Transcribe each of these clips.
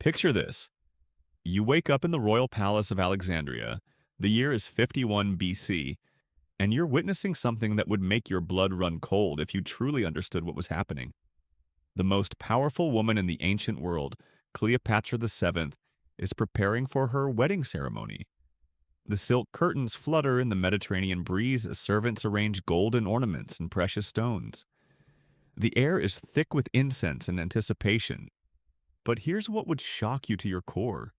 Picture this. You wake up in the royal palace of Alexandria. The year is 51 BC, and you're witnessing something that would make your blood run cold if you truly understood what was happening. The most powerful woman in the ancient world, Cleopatra VII, is preparing for her wedding ceremony. The silk curtains flutter in the Mediterranean breeze as servants arrange golden ornaments and precious stones. The air is thick with incense and anticipation. But here's what would shock you to your core.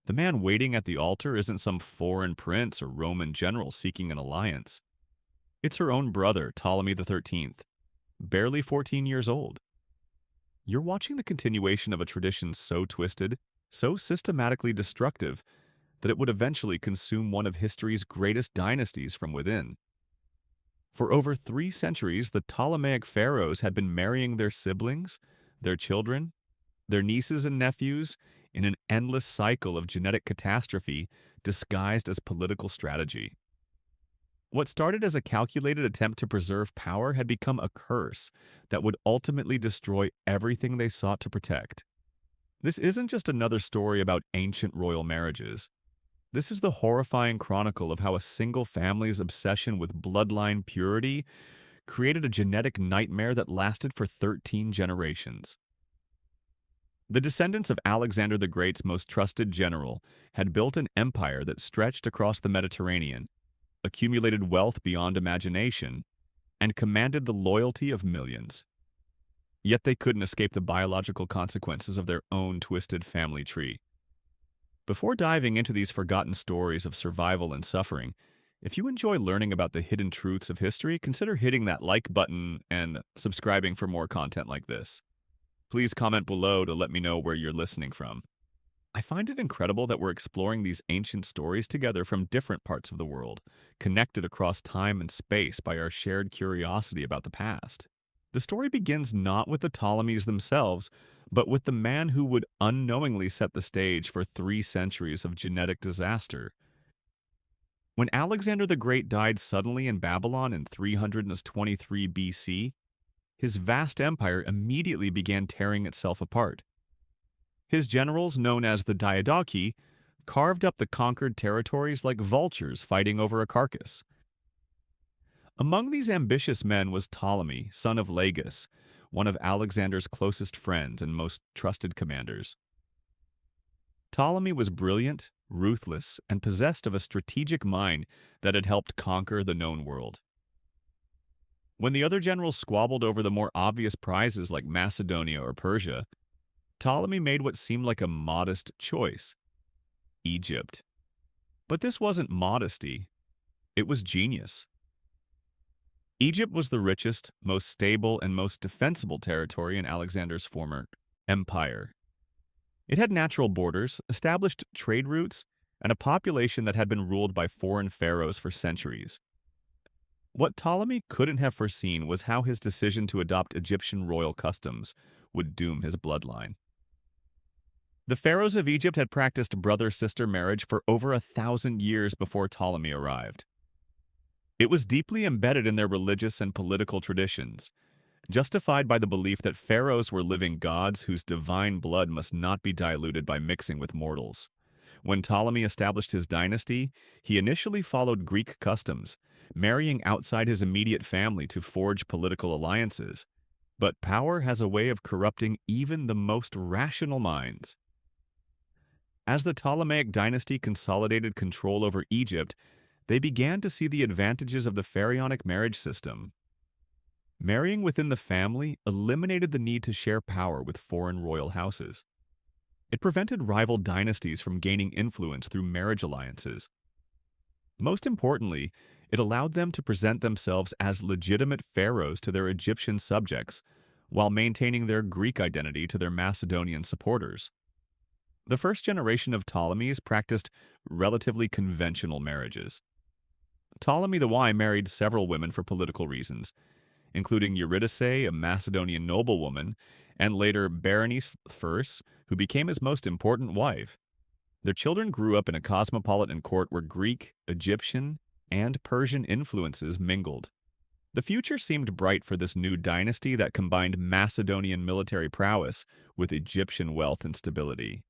The man waiting at the altar isn't some foreign prince or Roman general seeking an alliance. It's her own brother, Ptolemy XIII, barely 14 years old. You're watching the continuation of a tradition so twisted, so systematically destructive, that it would eventually consume one of history's greatest dynasties from within. For over 3 centuries, the Ptolemaic pharaohs had been marrying their siblings, their children, their nieces and nephews, in an endless cycle of genetic catastrophe disguised as political strategy. What started as a calculated attempt to preserve power had become a curse that would ultimately destroy everything they sought to protect. This isn't just another story about ancient royal marriages. This is the horrifying chronicle of how a single family's obsession with bloodline purity created a genetic nightmare that lasted for 13 generations. The descendants of Alexander the Great's most trusted general had built an empire that stretched across the Mediterranean, accumulated wealth beyond imagination, and commanded the loyalty of millions. Yet they couldn't escape the biological consequences of their own twisted family tree. Before diving into these forgotten stories of survival and suffering, if you enjoy learning about the hidden truths of history, consider hitting that like button and subscribing for more content like this. Please comment below to let me know where you're listening from. I find it incredible that we're exploring these ancient stories together from different parts of the world, connected across time and space by our shared curiosity about the past. The story begins not with the Ptolemies themselves, but with the man who would unknowingly set the stage for 3 centuries of genetic disaster. When Alexander the Great died suddenly in Babylon in 323 BC, his vast empire immediately began tearing itself apart. His generals, known as the Diadochi, carved up the conquered territories like vultures fighting over a carcass. Among these ambitious men was Ptolemy, son of Lagus, one of Alexander's closest friends and most trusted commanders. Ptolemy was brilliant, ruthless, and possessed of a strategic mind that had helped conquer the known world. When the other generals squabbled over the more obvious prizes like Macedonia or Persia, Ptolemy made what seemed like a modest choice: Egypt. But this wasn't modesty, it was genius. Egypt was the richest, most stable, and most defensible territory in Alexander's former empire. It had natural borders, established trade routes, and a population that had been ruled by foreign pharaohs for centuries. What Ptolemy couldn't have foreseen was how his decision to adopt Egyptian royal customs would doom his bloodline. The pharaohs of Egypt had practiced brother-sister marriage for over 1,000 years before Ptolemy arrived. It was deeply embedded in their religious and political traditions, justified by the belief that pharaohs were living gods whose divine blood must not be diluted by mixing with mortals. When Ptolemy established his dynasty, he initially followed Greek customs, marrying outside his immediate family to forge political alliances. But power has a way of corrupting even the most rational minds. As the Ptolemaic dynasty consolidated control over Egypt, they began to see the advantages of the pharaonic marriage system. Marrying within the family eliminated the need to share power with foreign royal houses. It prevented rival dynasties from gaining influence through marriage alliances. Most importantly, it allowed them to present themselves as legitimate pharaohs to their Egyptian subjects, while maintaining their Greek identity to their Macedonian supporters. The first generation of Ptolemies practiced relatively conventional marriages. Ptolemy the Wise married several women for political reasons, including Eurydice, a Macedonian noblewoman, and later Berenice I, who became his most important wife. Their children grew up in a cosmopolitan court where Greek, Egyptian, and Persian influences mingled. The future seemed bright for this new dynasty that combined Macedonian military prowess with Egyptian wealth and stability.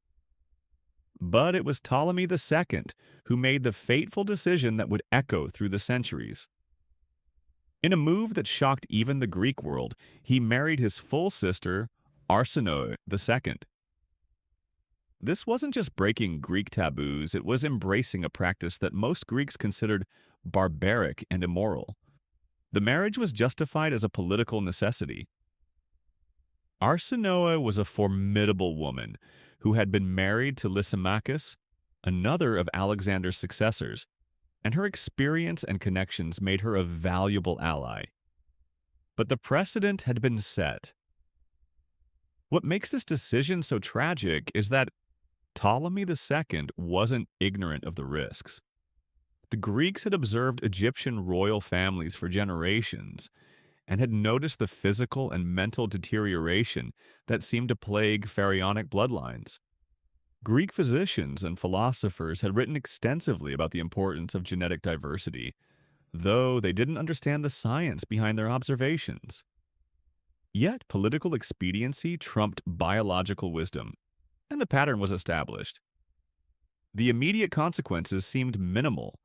But it was Ptolemy II who made the fateful decision that would echo through the centuries. In a move that shocked even the Greek world, he married his full sister, Arsinoe II. This wasn't just breaking Greek taboos, it was embracing a practice that most Greeks considered barbaric and immoral. The marriage was justified as a political necessity. Arsinoe was a formidable woman who had been married to Lysimachus, another of Alexander's successors, and her experience and connections made her a valuable ally. But the precedent had been set. What makes this decision so tragic is that Ptolemy II wasn't ignorant of the risks. The Greeks had observed Egyptian royal families for generations and had noticed the physical and mental deterioration that seemed to plague pharaonic bloodlines. Greek physicians and philosophers had written extensively about the importance of genetic diversity, though they didn't understand the science behind their observations. Yet political expediency trumped biological wisdom, and the pattern was established. The immediate consequences seemed minimal.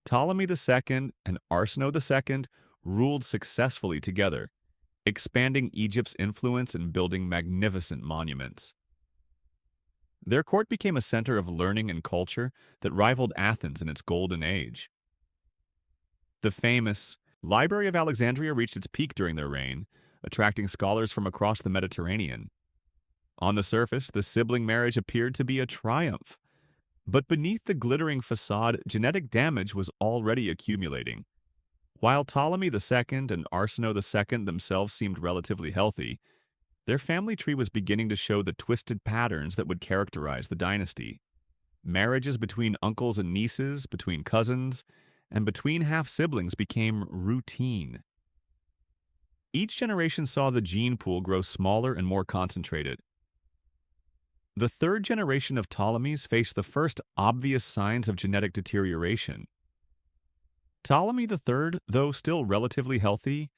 Ptolemy II and Arsinoe II ruled successfully together, expanding Egypt's influence and building magnificent monuments. Their court became a center of learning and culture that rivaled Athens in its golden age. The famous Library of Alexandria reached its peak during their reign, attracting scholars from across the Mediterranean. On the surface, the sibling marriage appeared to be a triumph, but beneath the glittering facade, genetic damage was already accumulating. While Ptolemy II and Arsinoe II themselves seemed relatively healthy, their family tree was beginning to show the twisted patterns that would characterize the dynasty. Marriages between uncles and nieces, between cousins, and between half-siblings became routine. Each generation saw the gene pool grow smaller and more concentrated. The third generation of Ptolemies faced the first obvious signs of genetic deterioration. Ptolemy III, though still relatively healthy,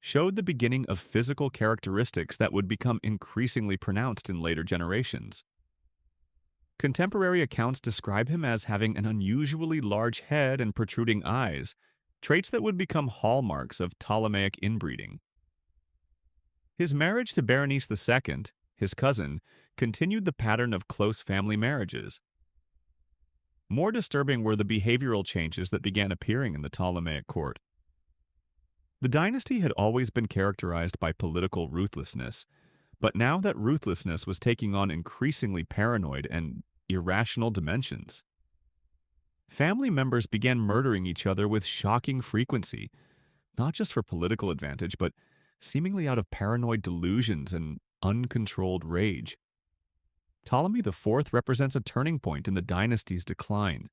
showed the beginning of physical characteristics that would become increasingly pronounced in later generations. Contemporary accounts describe him as having an unusually large head and protruding eyes, traits that would become hallmarks of Ptolemaic inbreeding. His marriage to Berenice II, his cousin, continued the pattern of close family marriages. More disturbing were the behavioral changes that began appearing in the Ptolemaic court. The dynasty had always been characterized by political ruthlessness, but now that ruthlessness was taking on increasingly paranoid and irrational dimensions. Family members began murdering each other with shocking frequency, not just for political advantage, but seemingly out of paranoid delusions and uncontrolled rage. Ptolemy IV represents a turning point in the dynasty's decline.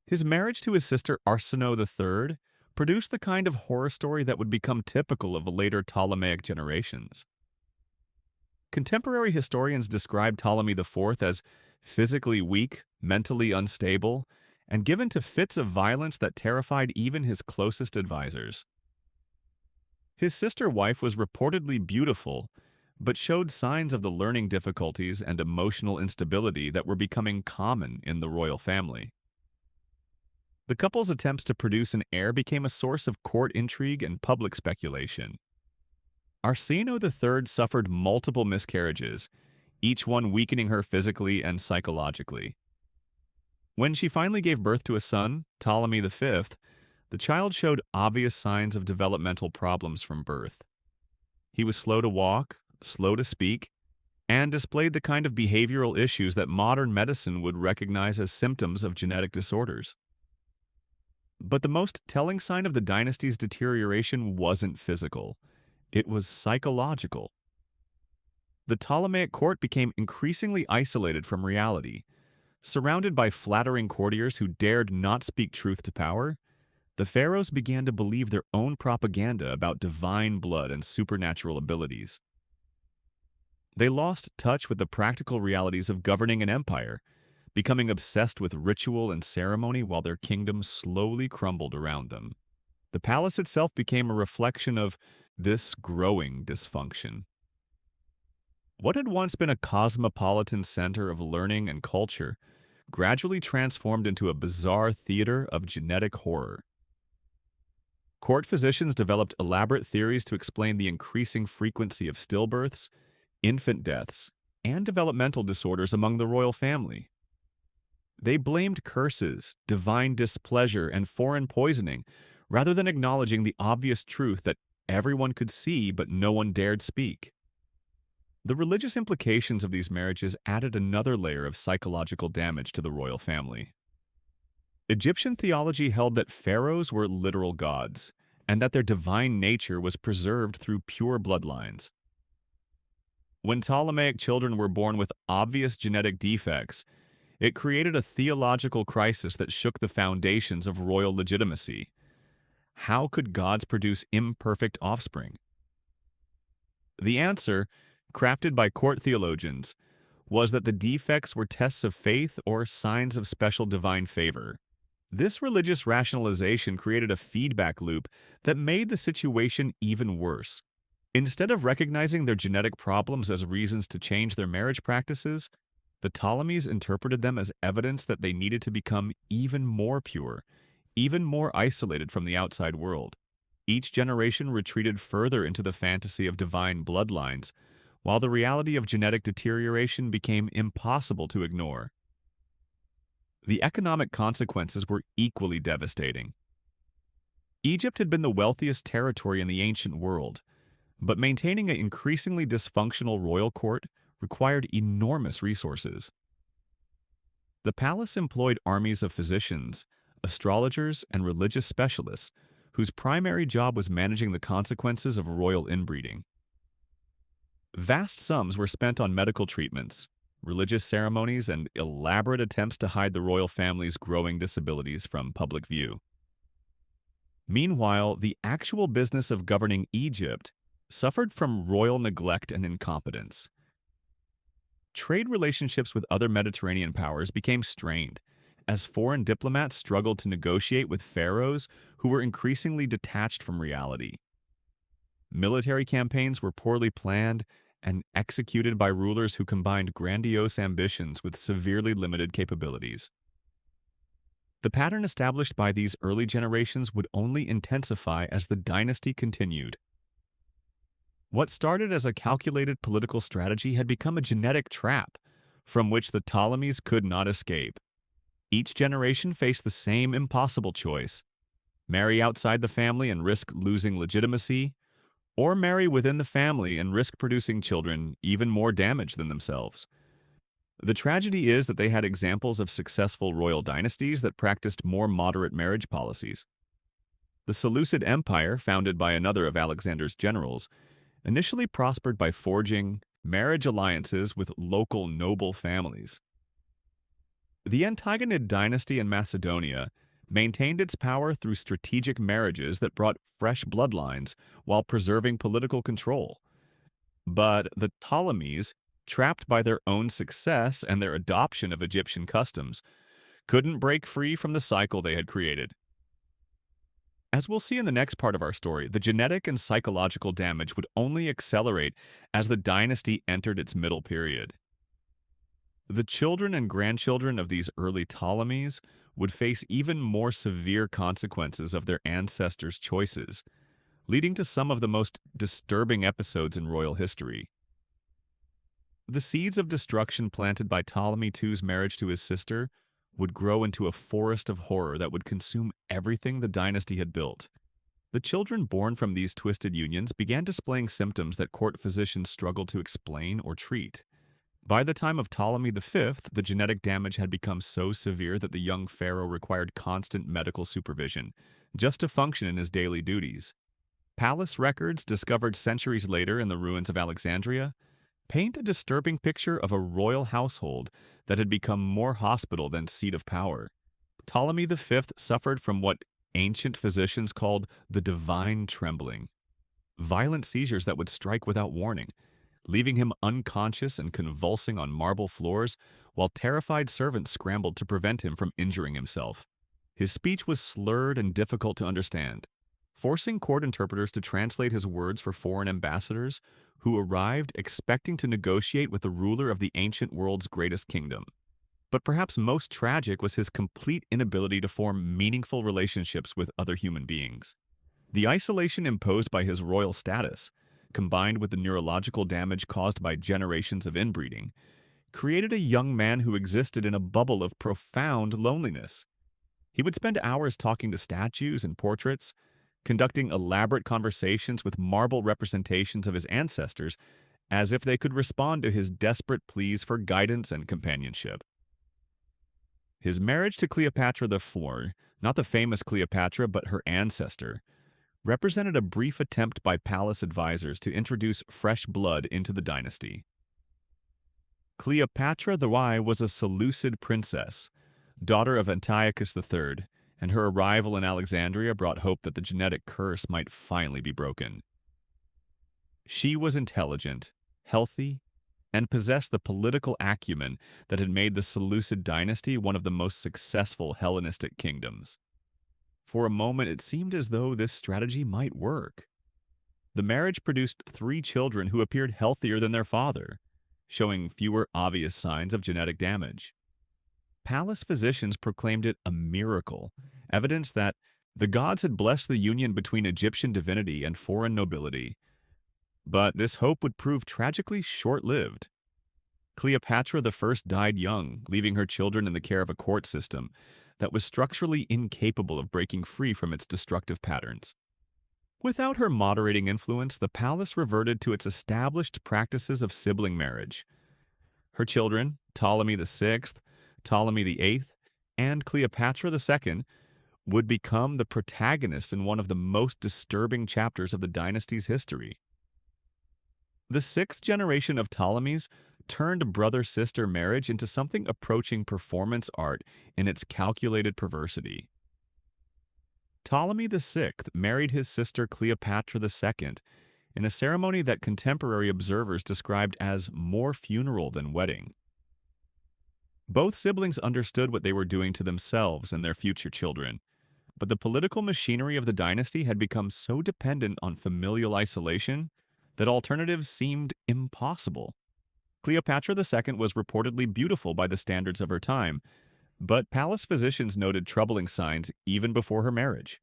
His marriage to his sister Arsinoe III produced the kind of horror story that would become typical of later Ptolemaic generations. Contemporary historians describe Ptolemy IV as physically weak, mentally unstable, and given to fits of violence that terrified even his closest advisors. His sister wife was reportedly beautiful, but showed signs of the learning difficulties and emotional instability that were becoming common in the royal family. The couple's attempts to produce an heir became a source of court intrigue and public speculation. Arsinoe III suffered multiple miscarriages, each one weakening her physically and psychologically. When she finally gave birth to a son, Ptolemy V, the child showed obvious signs of developmental problems from birth. He was slow to walk, slow to speak, and displayed the kind of behavioral issues that modern medicine would recognize as symptoms of genetic disorders. But the most telling sign of the dynasty's deterioration wasn't physical. It was psychological. The Ptolemaic court became increasingly isolated from reality. Surrounded by flattering courtiers who dared not speak truth to power, the pharaohs began to believe their own propaganda about divine blood and supernatural abilities. They lost touch with the practical realities of governing an empire, becoming obsessed with ritual and ceremony while their kingdom slowly crumbled around them. The palace itself became a reflection of this growing dysfunction. What had once been a cosmopolitan center of learning and culture gradually transformed into a bizarre theater of genetic horror. Court physicians developed elaborate theories to explain the increasing frequency of stillbirths, infant deaths, and developmental disorders among the royal family. They blamed curses, divine displeasure, and foreign poisoning, rather than acknowledging the obvious truth that everyone could see but no one dared speak. The religious implications of these marriages added another layer of psychological damage to the royal family. Egyptian theology held that pharaohs were literal gods, and that their divine nature was preserved through pure bloodlines. When Ptolemaic children were born with obvious genetic defects, it created a theological crisis that shook the foundations of royal legitimacy. How could gods produce imperfect offspring? The answer, crafted by court theologians, was that the defects were tests of faith or signs of special divine favor. This religious rationalization created a feedback loop that made the situation even worse. Instead of recognizing their genetic problems as reasons to change their marriage practices, the Ptolemies interpreted them as evidence that they needed to become even more pure, even more isolated from the outside world. Each generation retreated further into the fantasy of divine bloodlines, while the reality of genetic deterioration became impossible to ignore. The economic consequences were equally devastating. Egypt had been the wealthiest territory in the ancient world, but maintaining an increasingly dysfunctional royal court required enormous resources. The palace employed armies of physicians, astrologers, and religious specialists whose primary job was managing the consequences of royal inbreeding. Vast sums were spent on medical treatments, religious ceremonies, and elaborate attempts to hide the royal family's growing disabilities from public view. Meanwhile, the actual business of governing Egypt suffered from royal neglect and incompetence. Trade relationships with other Mediterranean powers became strained, as foreign diplomats struggled to negotiate with pharaohs who were increasingly detached from reality. Military campaigns were poorly planned and executed by rulers who combined grandiose ambitions with severely limited capabilities. The pattern established by these early generations would only intensify as the dynasty continued. What started as a calculated political strategy had become a genetic trap from which the Ptolemies could not escape. Each generation faced the same impossible choice: marry outside the family and risk losing legitimacy, or marry within the family and risk producing children even more damaged than themselves. The tragedy is that they had examples of successful royal dynasties that practiced more moderate marriage policies. The Seleucid Empire, founded by another of Alexander's generals, initially prospered by forging marriage alliances with local noble families. The Antigonid dynasty in Macedonia maintained its power through strategic marriages that brought fresh bloodlines while preserving political control. But the Ptolemies, trapped by their own success and their adoption of Egyptian customs, couldn't break free from the cycle they had created. As we'll see in the next part of our story, the genetic and psychological damage would only accelerate as the dynasty entered its middle period. The children and grandchildren of these early Ptolemies would face even more severe consequences of their ancestors' choices, leading to some of the most disturbing episodes in royal history. The seeds of destruction planted by Ptolemy II's marriage to his sister would grow into a forest of horror that would consume everything the dynasty had built. The children born from these twisted unions began displaying symptoms that court physicians struggled to explain or treat. By the time of Ptolemy V, the genetic damage had become so severe that the young pharaoh required constant medical supervision just to function in his daily duties. Palace records, discovered centuries later in the ruins of Alexandria, paint a disturbing picture of a royal household that had become more hospital than seat of power. Ptolemy V suffered from what ancient physicians called the divine trembling, violent seizures that would strike without warning, leaving him unconscious and convulsing on marble floors while terrified servants scrambled to prevent him from injuring himself. His speech was slurred and difficult to understand. forcing court interpreters to translate his words for foreign ambassadors who arrived expecting to negotiate with the ruler of the ancient world's greatest kingdom. But perhaps most tragic was his complete inability to form meaningful relationships with other human beings. The isolation imposed by his royal status, combined with the neurological damage caused by generations of inbreeding, created a young man who existed in a bubble of profound loneliness. He would spend hours talking to statues and portraits, conducting elaborate conversations with marble representations of his ancestors as if they could respond to his desperate pleas for guidance and companionship. His marriage to Cleopatra IV, not the famous Cleopatra but her ancestor, represented a brief attempt by palace advisors to introduce fresh blood into the dynasty. Cleopatra I was a Seleucid princess, daughter of Antiochus III, and her arrival in Alexandria brought hope that the genetic curse might finally be broken. She was intelligent, healthy, and possessed the political acumen that had made the Seleucid dynasty one of the most successful Hellenistic kingdoms. For a moment, it seemed as though this strategy might work. The marriage produced 3 children who appeared healthier than their father, showing fewer obvious signs of genetic damage. Palace physicians proclaimed it a miracle, evidence that the gods had blessed the union between Egyptian divinity and foreign nobility. But this hope would prove tragically short-lived. Cleopatra I died young, leaving her children in the care of a court system that was structurally incapable of breaking free from its destructive patterns. Without her moderating influence, the palace reverted to its established practices of sibling marriage. Her children, Ptolemy VI, Ptolemy VIII, and Cleopatra II, would become the protagonists in one of the most disturbing chapters of the dynasty's history. The 6th generation of Ptolemies turned brother-sister marriage into something approaching performance art in its calculated perversity. Ptolemy VI married his sister Cleopatra II in a ceremony that contemporary observers described as more funeral than wedding. Both siblings understood what they were doing to themselves and their future children, but the political machinery of the dynasty had become so dependent on familial isolation that alternatives seemed impossible. Cleopatra II was reportedly beautiful by the standards of her time, but palace physicians noted troubling signs even before her marriage.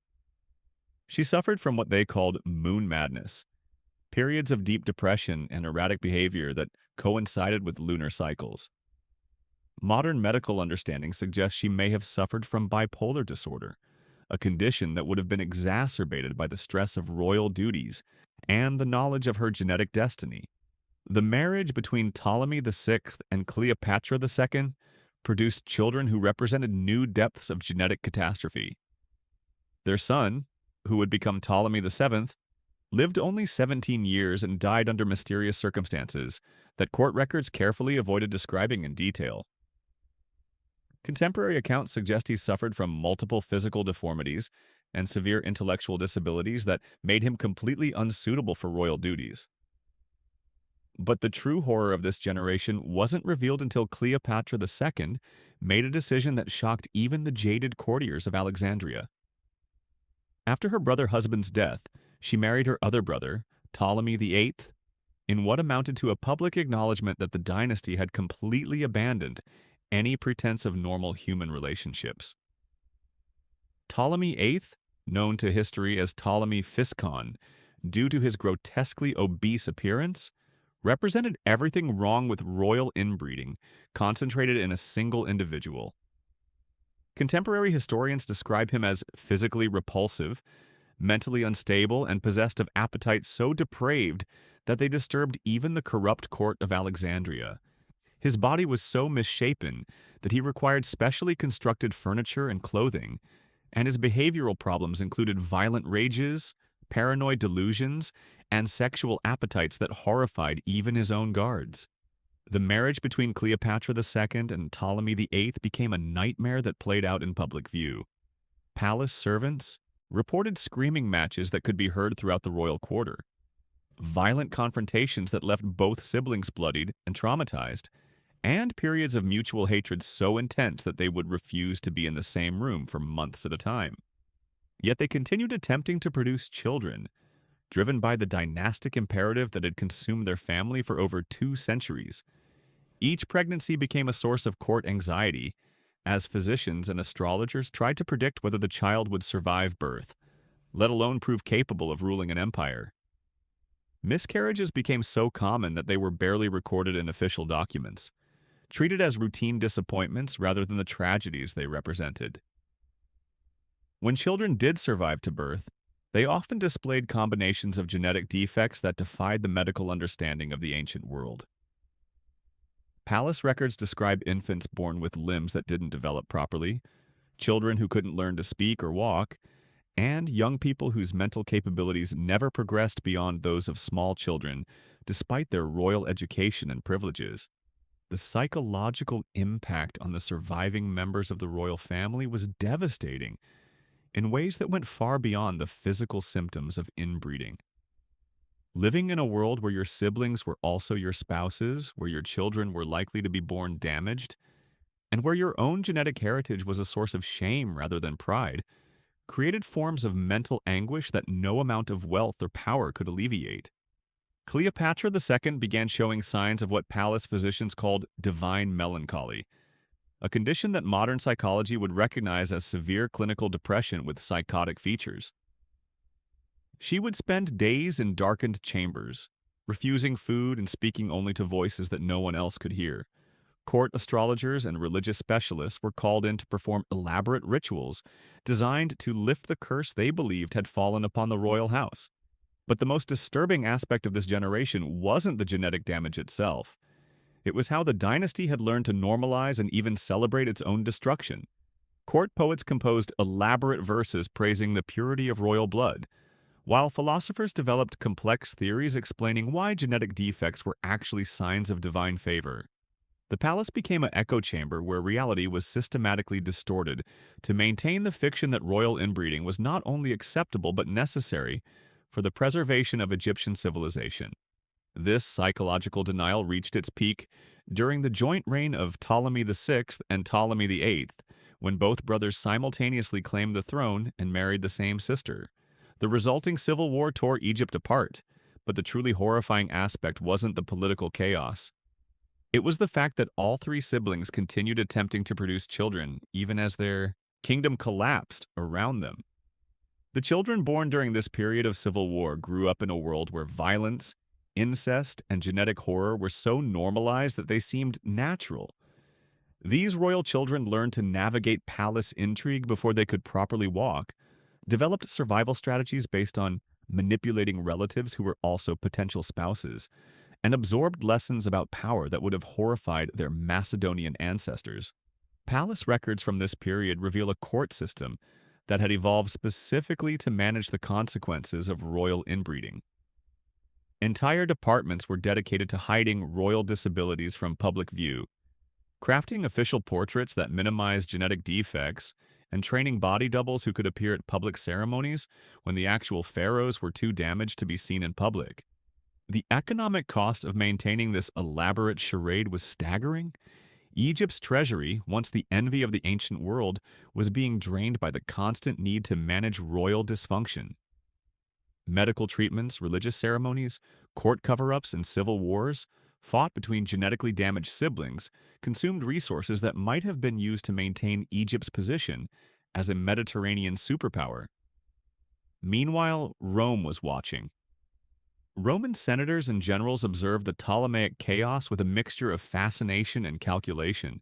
She suffered from what they called moon madness, periods of deep depression and erratic behavior that coincided with lunar cycles. Modern medical understanding suggests she may have suffered from bipolar disorder, a condition that would have been exacerbated by the stress of royal duties and the knowledge of her genetic destiny. The marriage between Ptolemy VI and Cleopatra II produced children who represented new depths of genetic catastrophe. Their son, who would become Ptolemy VII, lived only 17 years and died under mysterious circumstances that court records carefully avoided describing in detail. Contemporary accounts suggest he suffered from multiple physical deformities and severe intellectual disabilities that made him completely unsuitable for royal duties. But the true horror of this generation wasn't revealed until Cleopatra II made a decision that shocked even the jaded courtiers of Alexandria. After her brother-husband's death, she married her other brother, Ptolemy VIII, in what amounted to a public acknowledgement that the dynasty had completely abandoned any pretense of normal human relationships. Ptolemy VIII, known to history as Ptolemy Physcon, due to his grotesquely obese appearance, represented everything wrong with royal inbreeding, concentrated in a single individual. Contemporary historians describe him as physically repulsive, mentally unstable, and possessed of appetites so depraved that they disturbed even the corrupt court of Alexandria. His body was so misshapen that he required specially constructed furniture and clothing, and his behavioral problems included violent rages, paranoid delusions, and sexual appetites that horrified even his own guards. The marriage between Cleopatra II and Ptolemy VIII became a nightmare that played out in public view. Palace servants reported screaming matches that could be heard throughout the royal quarter, violent confrontations that left both siblings bloodied and traumatized, and periods of mutual hatred so intense that they would refuse to be in the same room for months at a time. Yet they continued attempting to produce children, driven by the dynastic imperative that had consumed their family for over 2 centuries. Each pregnancy became a source of court anxiety, as physicians and astrologers tried to predict whether the child would survive birth, let alone prove capable of ruling an empire. Miscarriages became so common that they were barely recorded in official documents, treated as routine disappointments rather than the tragedies they represented. When children did survive to birth, they often displayed combinations of genetic defects that defied the medical understanding of the ancient world. Palace records describe infants born with limbs that didn't develop properly, children who couldn't learn to speak or walk, and young people whose mental capabilities never progressed beyond those of small children, despite their royal education and privileges. The psychological impact on the surviving members of the royal family was devastating in ways that went far beyond the physical symptoms of inbreeding. Living in a world where your siblings were also your spouses, where your children were likely to be born damaged, and where your own genetic heritage was a source of shame rather than pride, created forms of mental anguish that no amount of wealth or power could alleviate. Cleopatra II began showing signs of what palace physicians called divine melancholy, a condition that modern psychology would recognize as severe clinical depression with psychotic features. She would spend days in darkened chambers, refusing food and speaking only to voices that no one else could hear. Court astrologers and religious specialists were called in to perform elaborate rituals designed to lift the curse they believed had fallen upon the royal house. But the most disturbing aspect of this generation wasn't the genetic damage itself. It was how the dynasty had learned to normalize and even celebrate its own destruction. Court poets composed elaborate verses praising the purity of royal blood, while philosophers developed complex theories explaining why genetic defects were actually signs of divine favor. The palace became an echo chamber where reality was systematically distorted to maintain the fiction that royal inbreeding was not only acceptable but necessary for the preservation of Egyptian civilization. This psychological denial reached its peak during the joint reign of Ptolemy VI and Ptolemy VIII, when both brothers simultaneously claimed the throne and married the same sister. The resulting civil war tore Egypt apart, but the truly horrifying aspect wasn't the political chaos. It was the fact that all three siblings continued attempting to produce children, even as their kingdom collapsed around them. The children born during this period of civil war grew up in a world where violence, incest, and genetic horror were so normalized that they seemed natural. These royal children learned to navigate palace intrigue before they could properly walk, developed survival strategies based on manipulating relatives who were also potential spouses, and absorbed lessons about power that would have horrified their Macedonian ancestors. Palace records from this period reveal a court system that had evolved specifically to manage the consequences of royal inbreeding. Entire departments were dedicated to hiding royal disabilities from public view, crafting official portraits that minimized genetic defects, and training body doubles who could appear at public ceremonies when the actual pharaohs were too damaged to be seen in public. The economic cost of maintaining this elaborate charade was staggering. Egypt's treasury, once the envy of the ancient world, was being drained by the constant need to manage royal dysfunction. Medical treatments, religious ceremonies, court cover-ups, and civil wars, fought between genetically damaged siblings, consumed resources that might have been used to maintain Egypt's position as a Mediterranean superpower. Meanwhile, Rome was watching. Roman senators and generals observed the Ptolemaic chaos with a mixture of fascination and calculation,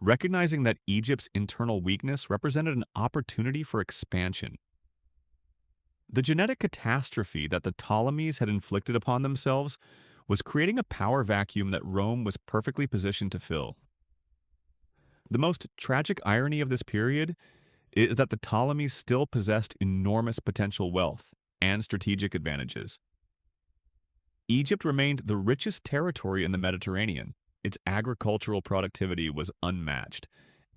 recognizing that Egypt's internal weakness represented an opportunity for expansion. The genetic catastrophe that the Ptolemies had inflicted upon themselves was creating a power vacuum that Rome was perfectly positioned to fill. The most tragic irony of this period is that the Ptolemies still possessed enormous potential wealth and strategic advantages. Egypt remained the richest territory in the Mediterranean. Its agricultural productivity was unmatched,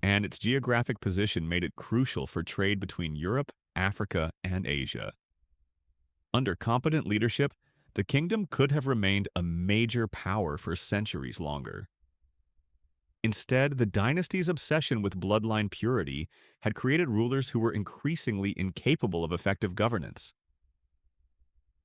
and its geographic position made it crucial for trade between Europe, Africa, and Asia. Under competent leadership, the kingdom could have remained a major power for centuries longer. Instead, the dynasty's obsession with bloodline purity had created rulers who were increasingly incapable of effective governance.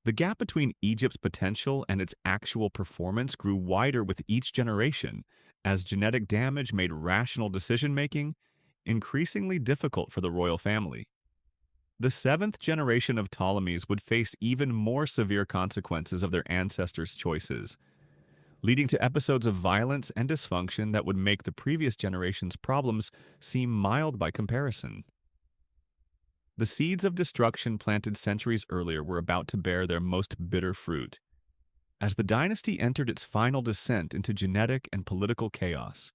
The gap between Egypt's potential and its actual performance grew wider with each generation, as genetic damage made rational decision-making increasingly difficult for the royal family. The seventh generation of Ptolemies would face even more severe consequences of their ancestors' choices, leading to episodes of violence and dysfunction that would make the previous generation's problems seem mild by comparison. The seeds of destruction planted centuries earlier were about to bear their most bitter fruit, as the dynasty entered its final descent into genetic and political chaos.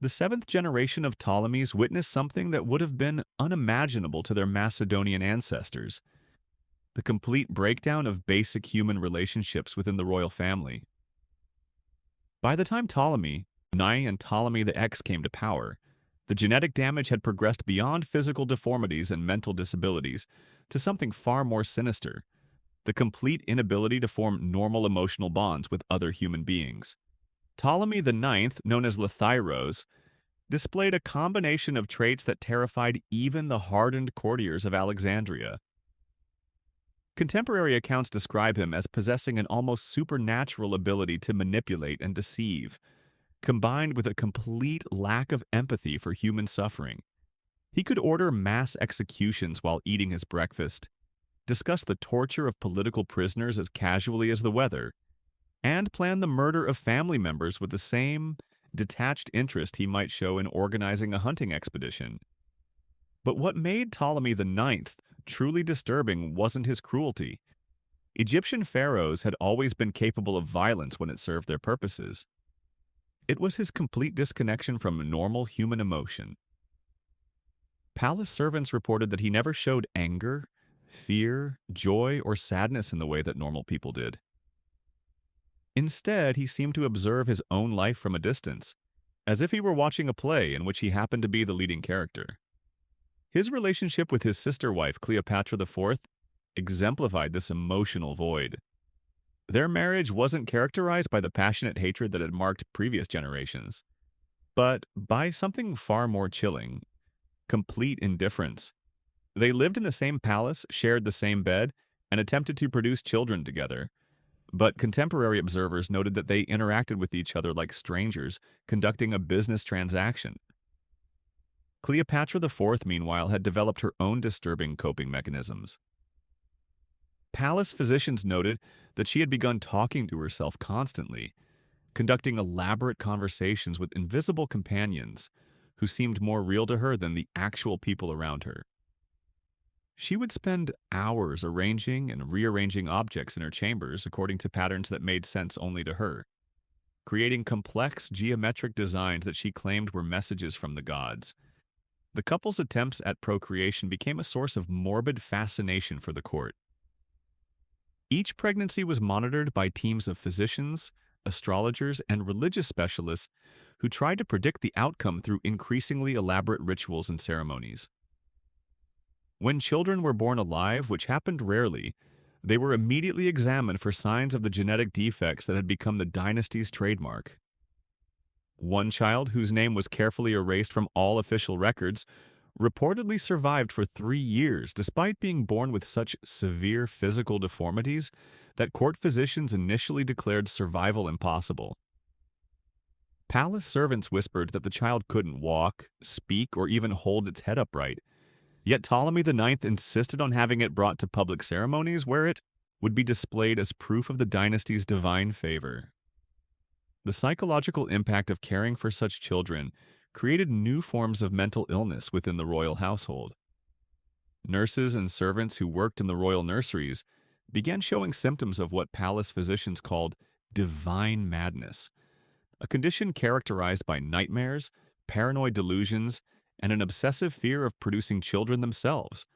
The seventh generation of Ptolemies witnessed something that would have been unimaginable to their Macedonian ancestors: the complete breakdown of basic human relationships within the royal family. By the time Ptolemy I and Ptolemy the X came to power, the genetic damage had progressed beyond physical deformities and mental disabilities to something far more sinister: the complete inability to form normal emotional bonds with other human beings. Ptolemy IX, known as Lethyros, displayed a combination of traits that terrified even the hardened courtiers of Alexandria. Contemporary accounts describe him as possessing an almost supernatural ability to manipulate and deceive, combined with a complete lack of empathy for human suffering. He could order mass executions while eating his breakfast, discuss the torture of political prisoners as casually as the weather, and plan the murder of family members with the same detached interest he might show in organizing a hunting expedition. But what made Ptolemy IX truly disturbing wasn't his cruelty. Egyptian pharaohs had always been capable of violence when it served their purposes. It was his complete disconnection from normal human emotion. Palace servants reported that he never showed anger, fear, joy, or sadness in the way that normal people did. Instead, he seemed to observe his own life from a distance, as if he were watching a play in which he happened to be the leading character. His relationship with his sister wife, Cleopatra IV, exemplified this emotional void. Their marriage wasn't characterized by the passionate hatred that had marked previous generations, but by something far more chilling: complete indifference. They lived in the same palace, shared the same bed, and attempted to produce children together. But contemporary observers noted that they interacted with each other like strangers conducting a business transaction. Cleopatra IV, meanwhile, had developed her own disturbing coping mechanisms. Palace physicians noted that she had begun talking to herself constantly, conducting elaborate conversations with invisible companions who seemed more real to her than the actual people around her. She would spend hours arranging and rearranging objects in her chambers according to patterns that made sense only to her, creating complex geometric designs that she claimed were messages from the gods. The couple's attempts at procreation became a source of morbid fascination for the court. Each pregnancy was monitored by teams of physicians, astrologers, and religious specialists who tried to predict the outcome through increasingly elaborate rituals and ceremonies. When children were born alive, which happened rarely, they were immediately examined for signs of the genetic defects that had become the dynasty's trademark. One child, whose name was carefully erased from all official records, reportedly survived for 3 years despite being born with such severe physical deformities that court physicians initially declared survival impossible. Palace servants whispered that the child couldn't walk, speak, or even hold its head upright. Yet Ptolemy IX insisted on having it brought to public ceremonies where it would be displayed as proof of the dynasty's divine favor. The psychological impact of caring for such children created new forms of mental illness within the royal household. Nurses and servants who worked in the royal nurseries began showing symptoms of what palace physicians called divine madness, a condition characterized by nightmares, paranoid delusions, and an obsessive fear of producing children themselves.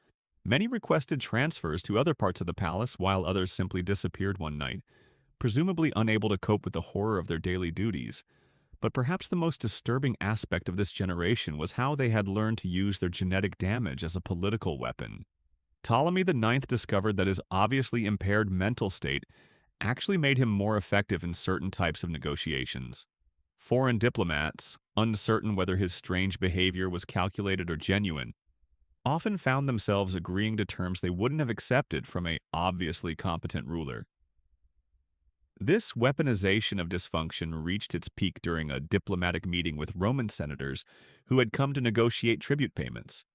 Many requested transfers to other parts of the palace, while others simply disappeared one night, presumably unable to cope with the horror of their daily duties. But perhaps the most disturbing aspect of this generation was how they had learned to use their genetic damage as a political weapon. Ptolemy IX discovered that his obviously impaired mental state actually made him more effective in certain types of negotiations. Foreign diplomats, uncertain whether his strange behavior was calculated or genuine, often found themselves agreeing to terms they wouldn't have accepted from a obviously competent ruler. This weaponization of dysfunction reached its peak during a diplomatic meeting with Roman senators who had come to negotiate tribute payments.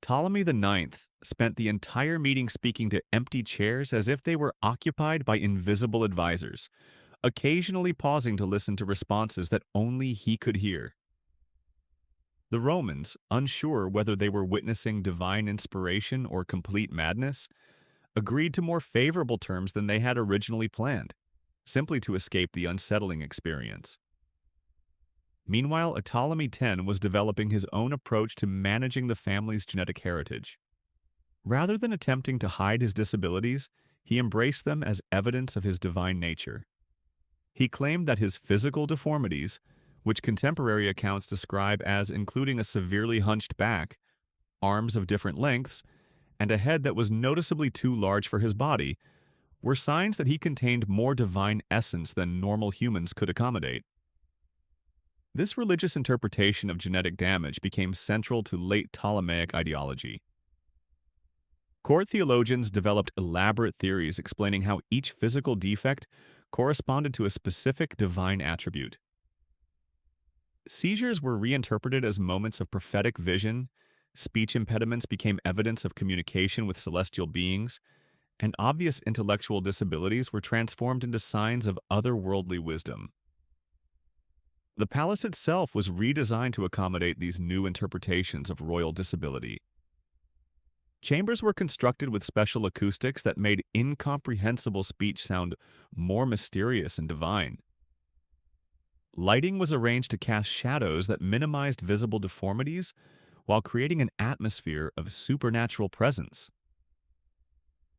Ptolemy IX spent the entire meeting speaking to empty chairs as if they were occupied by invisible advisors, occasionally pausing to listen to responses that only he could hear. The Romans, unsure whether they were witnessing divine inspiration or complete madness, agreed to more favorable terms than they had originally planned, simply to escape the unsettling experience. Meanwhile, Ptolemy X was developing his own approach to managing the family's genetic heritage. Rather than attempting to hide his disabilities, he embraced them as evidence of his divine nature. He claimed that his physical deformities, which contemporary accounts describe as including a severely hunched back, arms of different lengths, and a head that was noticeably too large for his body, were signs that he contained more divine essence than normal humans could accommodate. This religious interpretation of genetic damage became central to late Ptolemaic ideology. Court theologians developed elaborate theories explaining how each physical defect corresponded to a specific divine attribute. Seizures were reinterpreted as moments of prophetic vision, speech impediments became evidence of communication with celestial beings, and obvious intellectual disabilities were transformed into signs of otherworldly wisdom. The palace itself was redesigned to accommodate these new interpretations of royal disability. Chambers were constructed with special acoustics that made incomprehensible speech sound more mysterious and divine. Lighting was arranged to cast shadows that minimized visible deformities while creating an atmosphere of supernatural presence.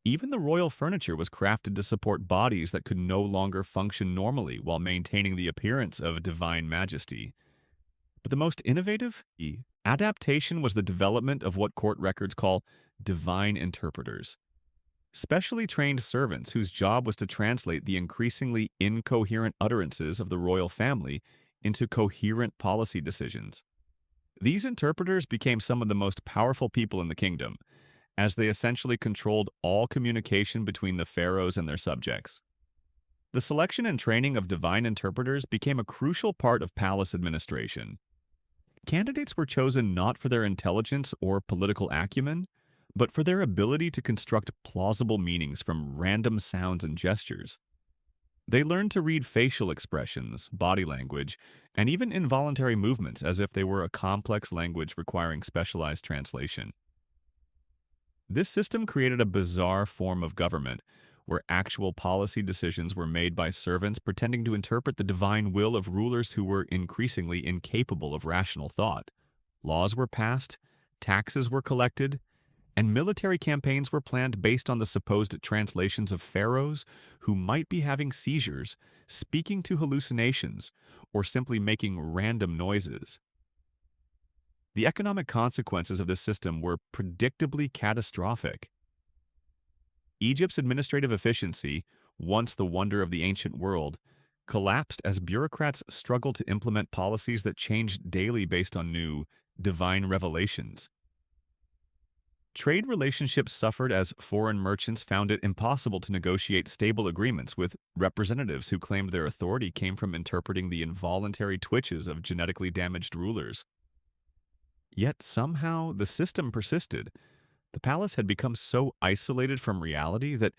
Even the royal furniture was crafted to support bodies that could no longer function normally while maintaining the appearance of divine majesty. But the most innovative adaptation was the development of what court records call divine interpreters, specially trained servants whose job was to translate the increasingly incoherent utterances of the royal family into coherent policy decisions. These interpreters became some of the most powerful people in the kingdom, as they essentially controlled all communication between the pharaohs and their subjects. The selection and training of divine interpreters became a crucial part of palace administration. Candidates were chosen not for their intelligence or political acumen, but for their ability to construct plausible meanings from random sounds and gestures. They learned to read facial expressions, body language, and even involuntary movements as if they were a complex language requiring specialized translation. This system created a bizarre form of government, where actual policy decisions were made by servants pretending to interpret the divine will of rulers who were increasingly incapable of rational thought. Laws were passed, taxes were collected, and military campaigns were planned based on the supposed translations of pharaohs who might be having seizures, speaking to hallucinations, or simply making random noises. The economic consequences of this system were predictably catastrophic. Egypt's administrative efficiency, once the wonder of the ancient world, collapsed as bureaucrats struggled to implement policies that changed daily based on new, divine revelations. Trade relationships suffered as foreign merchants found it impossible to negotiate stable agreements with representatives who claimed their authority came from interpreting the involuntary twitches of genetically damaged rulers. Yet somehow the system persisted. The palace had become so isolated from reality that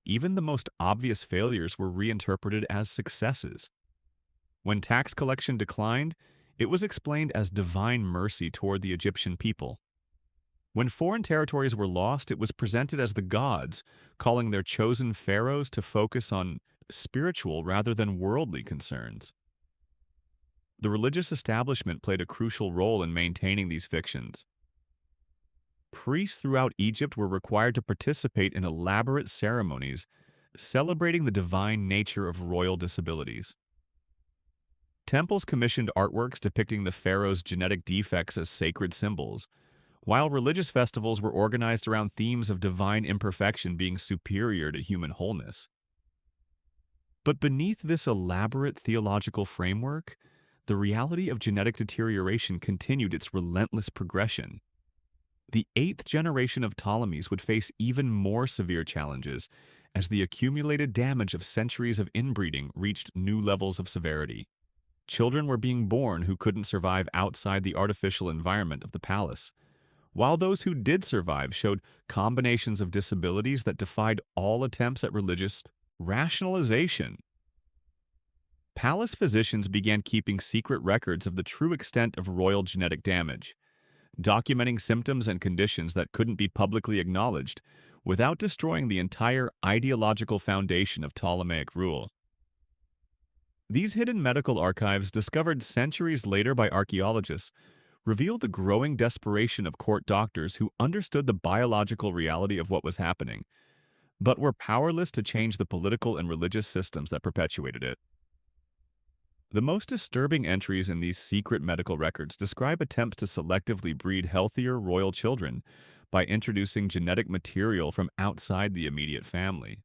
even the most obvious failures were reinterpreted as successes. When tax collection declined, it was explained as divine mercy toward the Egyptian people. When foreign territories were lost, it was presented as the gods, calling their chosen pharaohs to focus on spiritual rather than worldly concerns. The religious establishment played a crucial role in maintaining these fictions. Priests throughout Egypt were required to participate in elaborate ceremonies celebrating the divine nature of royal disabilities. Temples commissioned artworks depicting the pharaoh's genetic defects as sacred symbols, while religious festivals were organized around themes of divine imperfection being superior to human wholeness. But beneath this elaborate theological framework, the reality of genetic deterioration continued its relentless progression. The eighth generation of Ptolemies would face even more severe challenges as the accumulated damage of centuries of inbreeding reached new levels of severity. Children were being born who couldn't survive outside the artificial environment of the palace, while those who did survive showed combinations of disabilities that defied all attempts at religious rationalization. Palace physicians began keeping secret records of the true extent of royal genetic damage, documenting symptoms and conditions that couldn't be publicly acknowledged without destroying the entire ideological foundation of Ptolemaic rule. These hidden medical archives, discovered centuries later by archaeologists, reveal the growing desperation of court doctors who understood the biological reality of what was happening, but were powerless to change the political and religious systems that perpetuated it. The most disturbing entries in these secret medical records describe attempts to selectively breed healthier royal children by introducing genetic material from outside the immediate family.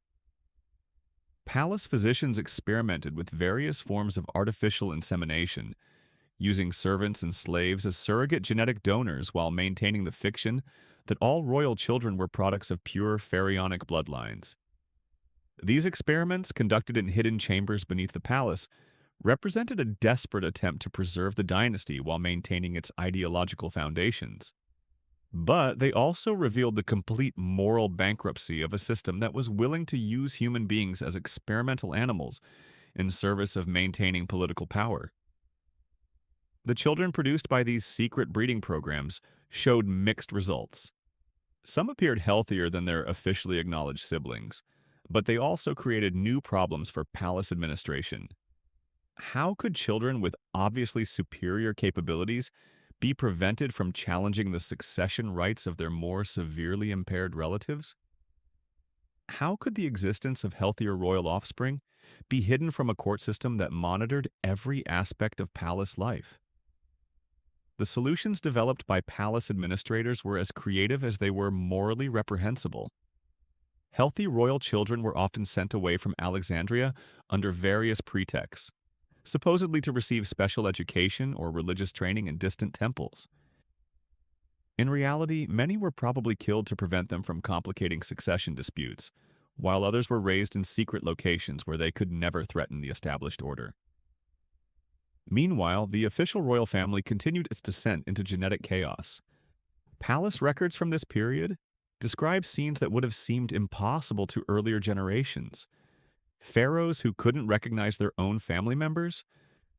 Palace physicians experimented with various forms of artificial insemination, using servants and slaves as surrogate genetic donors while maintaining the fiction that all royal children were products of pure pharaonic bloodlines. These experiments, conducted in hidden chambers beneath the palace, represented a desperate attempt to preserve the dynasty while maintaining its ideological foundations. But they also revealed the complete moral bankruptcy of a system that was willing to use human beings as experimental animals in service of maintaining political power. The children produced by these secret breeding programs showed mixed results. Some appeared healthier than their officially acknowledged siblings, but they also created new problems for palace administration. How could children with obviously superior capabilities be prevented from challenging the succession rights of their more severely impaired relatives? How could the existence of healthier royal offspring be hidden from a court system that monitored every aspect of palace life? The solutions developed by palace administrators were as creative as they were morally reprehensible. Healthy royal children were often sent away from Alexandria under various pretexts, supposedly to receive special education or religious training in distant temples. In reality, many were probably killed to prevent them from complicating succession disputes, while others were raised in secret locations where they could never threaten the established order. Meanwhile, the official royal family continued its descent into genetic chaos. Palace records from this period describe scenes that would have seemed impossible to earlier generations. Pharaohs who couldn't recognize their own family members,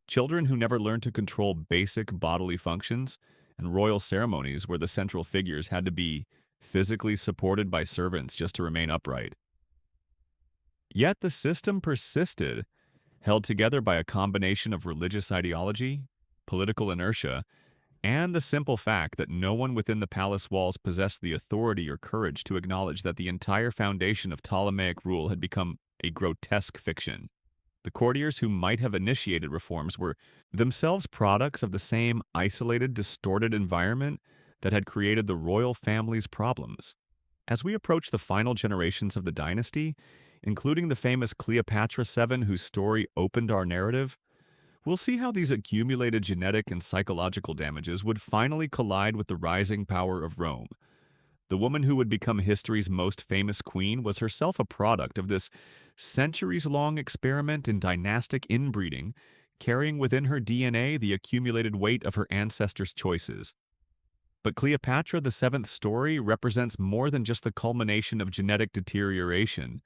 children who never learned to control basic bodily functions, and royal ceremonies where the central figures had to be physically supported by servants just to remain upright. Yet the system persisted, held together by a combination of religious ideology, political inertia, and the simple fact that no one within the palace walls possessed the authority or courage to acknowledge that the entire foundation of Ptolemaic rule had become a grotesque fiction. The courtiers who might have initiated reforms were themselves products of the same isolated, distorted environment that had created the royal family's problems. As we approach the final generations of the dynasty, including the famous Cleopatra VII whose story opened our narrative, we'll see how these accumulated genetic and psychological damages would finally collide with the rising power of Rome. The woman who would become history's most famous queen was herself a product of this centuries-long experiment in dynastic inbreeding, carrying within her DNA the accumulated weight of her ancestors' choices. But Cleopatra VII's story represents more than just the culmination of genetic deterioration.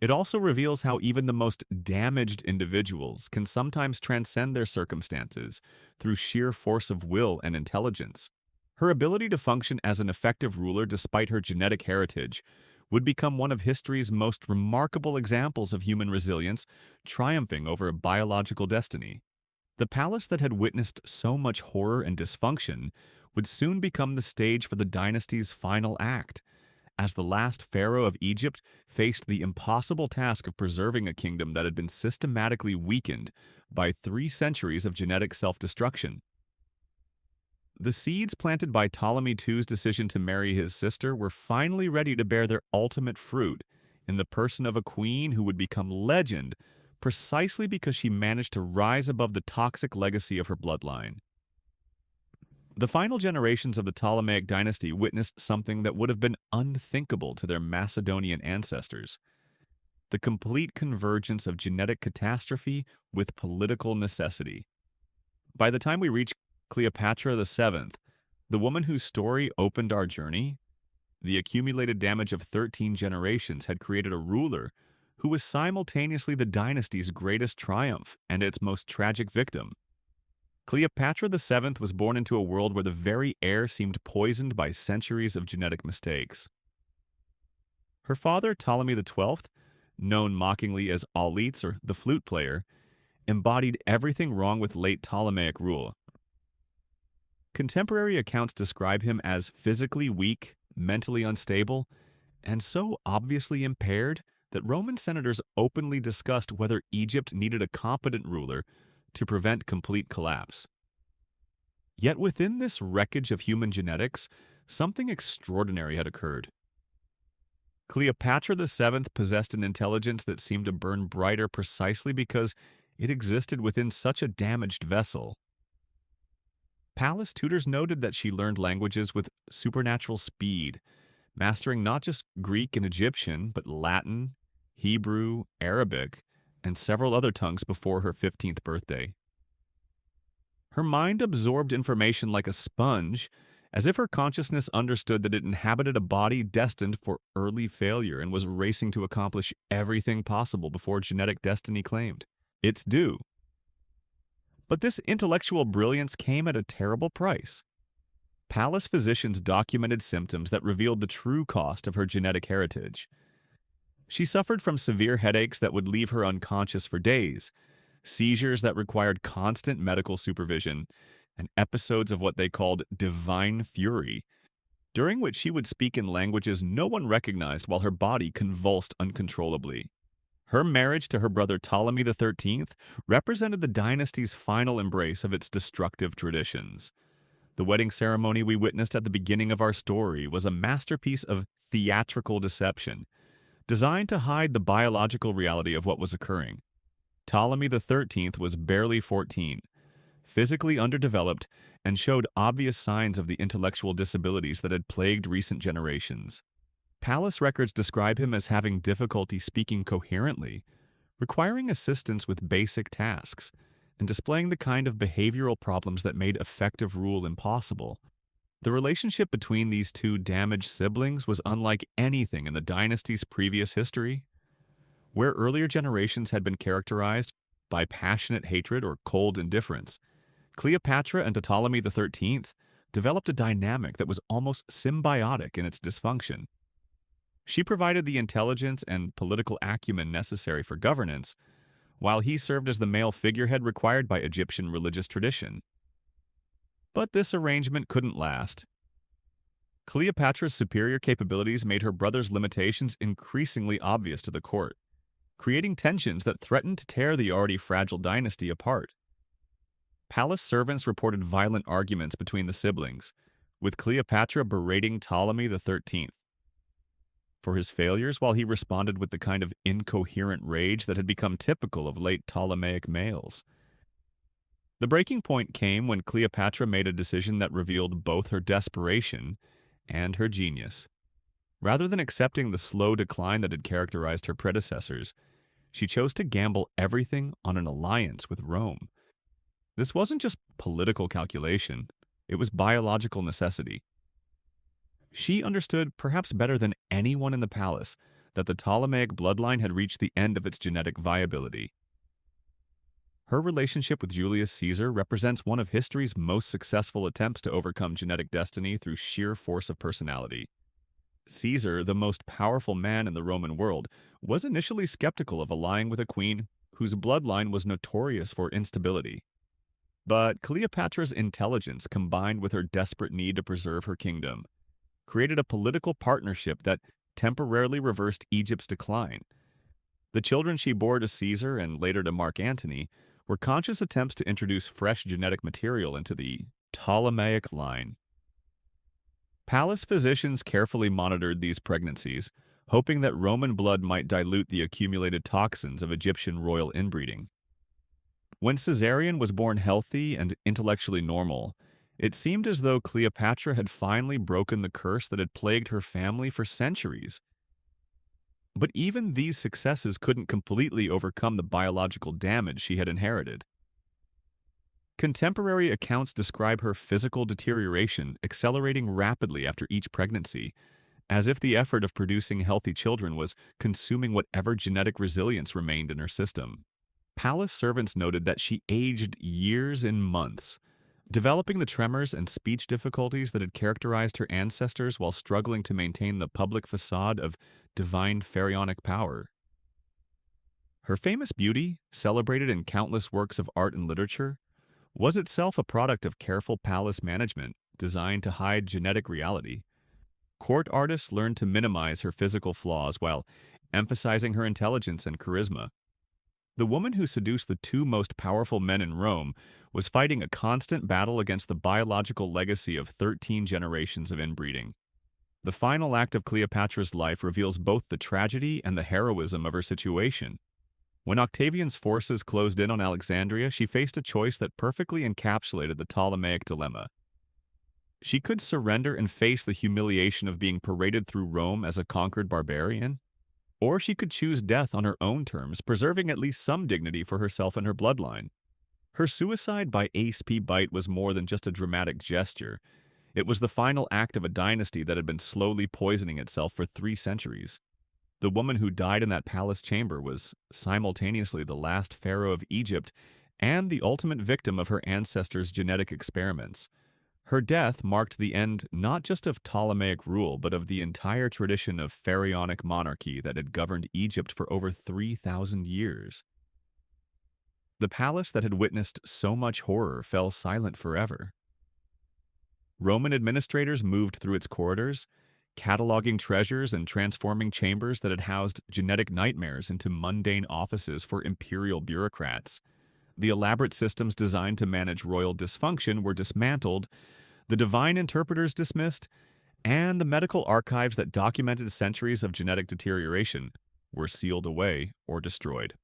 It also reveals how even the most damaged individuals can sometimes transcend their circumstances through sheer force of will and intelligence. Her ability to function as an effective ruler despite her genetic heritage would become one of history's most remarkable examples of human resilience, triumphing over biological destiny. The palace that had witnessed so much horror and dysfunction would soon become the stage for the dynasty's final act, as the last pharaoh of Egypt faced the impossible task of preserving a kingdom that had been systematically weakened by 3 centuries of genetic self-destruction. The seeds planted by Ptolemy II's decision to marry his sister were finally ready to bear their ultimate fruit in the person of a queen who would become legend precisely because she managed to rise above the toxic legacy of her bloodline. The final generations of the Ptolemaic dynasty witnessed something that would have been unthinkable to their Macedonian ancestors: the complete convergence of genetic catastrophe with political necessity. By the time we reach Cleopatra VII, the woman whose story opened our journey, the accumulated damage of 13 generations had created a ruler who was simultaneously the dynasty's greatest triumph and its most tragic victim. Cleopatra VII was born into a world where the very air seemed poisoned by centuries of genetic mistakes. Her father, Ptolemy XII, known mockingly as Auletes or the flute player, embodied everything wrong with late Ptolemaic rule. Contemporary accounts describe him as physically weak, mentally unstable, and so obviously impaired that Roman senators openly discussed whether Egypt needed a competent ruler to prevent complete collapse. Yet within this wreckage of human genetics, something extraordinary had occurred. Cleopatra VII possessed an intelligence that seemed to burn brighter precisely because it existed within such a damaged vessel. Palace tutors noted that she learned languages with supernatural speed, mastering not just Greek and Egyptian, but Latin, Hebrew, Arabic, and several other tongues before her 15th birthday. Her mind absorbed information like a sponge, as if her consciousness understood that it inhabited a body destined for early failure and was racing to accomplish everything possible before genetic destiny claimed its due. But this intellectual brilliance came at a terrible price. Palace physicians documented symptoms that revealed the true cost of her genetic heritage. She suffered from severe headaches that would leave her unconscious for days, seizures that required constant medical supervision, and episodes of what they called divine fury, during which she would speak in languages no one recognized while her body convulsed uncontrollably. Her marriage to her brother Ptolemy XIII represented the dynasty's final embrace of its destructive traditions. The wedding ceremony we witnessed at the beginning of our story was a masterpiece of theatrical deception, designed to hide the biological reality of what was occurring. Ptolemy XIII was barely 14, physically underdeveloped, and showed obvious signs of the intellectual disabilities that had plagued recent generations. Palace records describe him as having difficulty speaking coherently, requiring assistance with basic tasks, and displaying the kind of behavioral problems that made effective rule impossible. The relationship between these two damaged siblings was unlike anything in the dynasty's previous history. Where earlier generations had been characterized by passionate hatred or cold indifference, Cleopatra and Ptolemy XIII developed a dynamic that was almost symbiotic in its dysfunction. She provided the intelligence and political acumen necessary for governance, while he served as the male figurehead required by Egyptian religious tradition. But this arrangement couldn't last. Cleopatra's superior capabilities made her brother's limitations increasingly obvious to the court, creating tensions that threatened to tear the already fragile dynasty apart. Palace servants reported violent arguments between the siblings, with Cleopatra berating Ptolemy XIII for his failures while he responded with the kind of incoherent rage that had become typical of late Ptolemaic males. The breaking point came when Cleopatra made a decision that revealed both her desperation and her genius. Rather than accepting the slow decline that had characterized her predecessors, she chose to gamble everything on an alliance with Rome. This wasn't just political calculation, it was biological necessity. She understood, perhaps better than anyone in the palace, that the Ptolemaic bloodline had reached the end of its genetic viability. Her relationship with Julius Caesar represents one of history's most successful attempts to overcome genetic destiny through sheer force of personality. Caesar, the most powerful man in the Roman world, was initially skeptical of allying with a queen whose bloodline was notorious for instability. But Cleopatra's intelligence, combined with her desperate need to preserve her kingdom, created a political partnership that temporarily reversed Egypt's decline. The children she bore to Caesar and later to Mark Antony were conscious attempts to introduce fresh genetic material into the Ptolemaic line. Palace physicians carefully monitored these pregnancies, hoping that Roman blood might dilute the accumulated toxins of Egyptian royal inbreeding. When Caesarion was born healthy and intellectually normal, it seemed as though Cleopatra had finally broken the curse that had plagued her family for centuries. But even these successes couldn't completely overcome the biological damage she had inherited. Contemporary accounts describe her physical deterioration accelerating rapidly after each pregnancy, as if the effort of producing healthy children was consuming whatever genetic resilience remained in her system. Palace servants noted that she aged years in months, developing the tremors and speech difficulties that had characterized her ancestors while struggling to maintain the public facade of divine pharaonic power. Her famous beauty, celebrated in countless works of art and literature, was itself a product of careful palace management designed to hide genetic reality. Court artists learned to minimize her physical flaws while emphasizing her intelligence and charisma. The woman who seduced the two most powerful men in Rome was fighting a constant battle against the biological legacy of 13 generations of inbreeding. The final act of Cleopatra's life reveals both the tragedy and the heroism of her situation. When Octavian's forces closed in on Alexandria, she faced a choice that perfectly encapsulated the Ptolemaic dilemma. She could surrender and face the humiliation of being paraded through Rome as a conquered barbarian, or she could choose death on her own terms, preserving at least some dignity for herself and her bloodline. Her suicide by ace bite was more than just a dramatic gesture. It was the final act of a dynasty that had been slowly poisoning itself for 3 centuries. The woman who died in that palace chamber was simultaneously the last pharaoh of Egypt and the ultimate victim of her ancestors' genetic experiments. Her death marked the end not just of Ptolemaic rule, but of the entire tradition of pharaonic monarchy that had governed Egypt for over 3,000 years. The palace that had witnessed so much horror fell silent forever. Roman administrators moved through its corridors, cataloging treasures and transforming chambers that had housed genetic nightmares into mundane offices for imperial bureaucrats. The elaborate systems designed to manage royal dysfunction were dismantled, the divine interpreters dismissed, and the medical archives that documented centuries of genetic deterioration were sealed away or destroyed.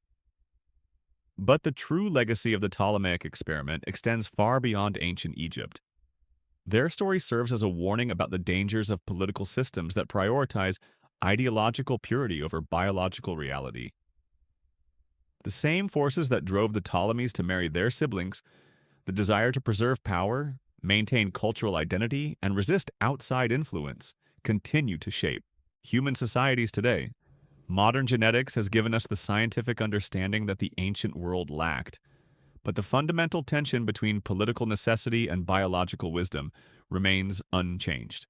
But the true legacy of the Ptolemaic experiment extends far beyond ancient Egypt. Their story serves as a warning about the dangers of political systems that prioritize ideological purity over biological reality. The same forces that drove the Ptolemies to marry their siblings, the desire to preserve power, maintain cultural identity, and resist outside influence, continue to shape human societies today. Modern genetics has given us the scientific understanding that the ancient world lacked, but the fundamental tension between political necessity and biological wisdom remains unchanged.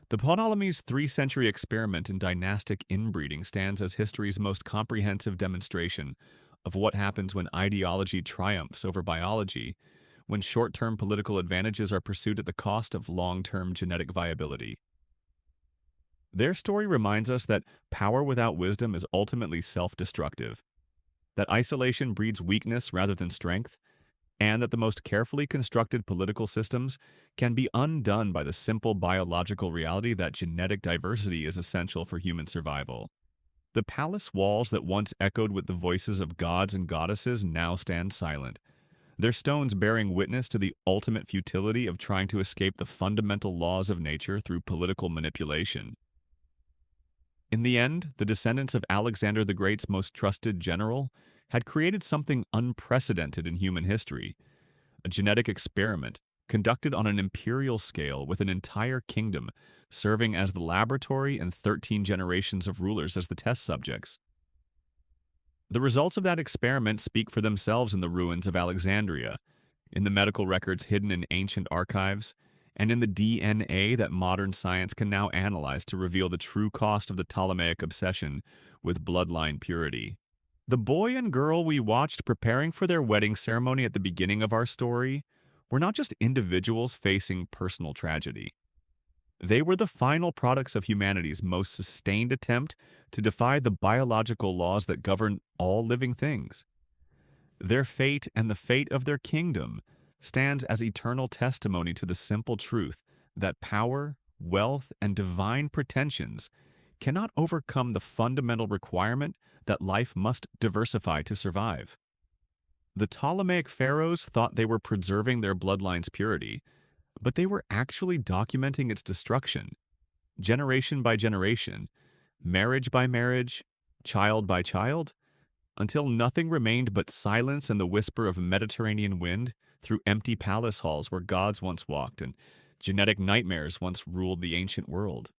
The Ptolemies' 3-century experiment in dynastic inbreeding stands as history's most comprehensive demonstration of what happens when ideology triumphs over biology, when short-term political advantages are pursued at the cost of long-term genetic viability. Their story reminds us that power without wisdom is ultimately self-destructive, that isolation breeds weakness rather than strength, and that the most carefully constructed political systems can be undone by the simple biological reality that genetic diversity is essential for human survival. The palace walls that once echoed with the voices of gods and goddesses now stand silent, their stones bearing witness to the ultimate futility of trying to escape the fundamental laws of nature through political manipulation. In the end, the descendants of Alexander the Great's most trusted general had created something unprecedented in human history, a genetic experiment conducted on an imperial scale with an entire kingdom serving as the laboratory and 13 generations of rulers as the test subjects. The results of that experiment speak for themselves in the ruins of Alexandria, in the medical records hidden in ancient archives, and in the DNA that modern science can now analyze to reveal the true cost of the Ptolemaic obsession with bloodline purity. The boy and girl we watched preparing for their wedding ceremony at the beginning of our story were not just individuals facing personal tragedy. They were the final products of humanity's most sustained attempt to defy the biological laws that govern all living things. Their fate and the fate of their kingdom stands as eternal testimony to the simple truth that power, wealth, and divine pretensions cannot overcome the fundamental requirement that life must diversify to survive. The Ptolemaic pharaohs thought they were preserving their bloodline's purity, but they were actually documenting its destruction, generation by generation, marriage by marriage, child by child, until nothing remained but silence and the whisper of Mediterranean wind through empty palace halls where gods once walked and genetic nightmares once ruled the ancient world.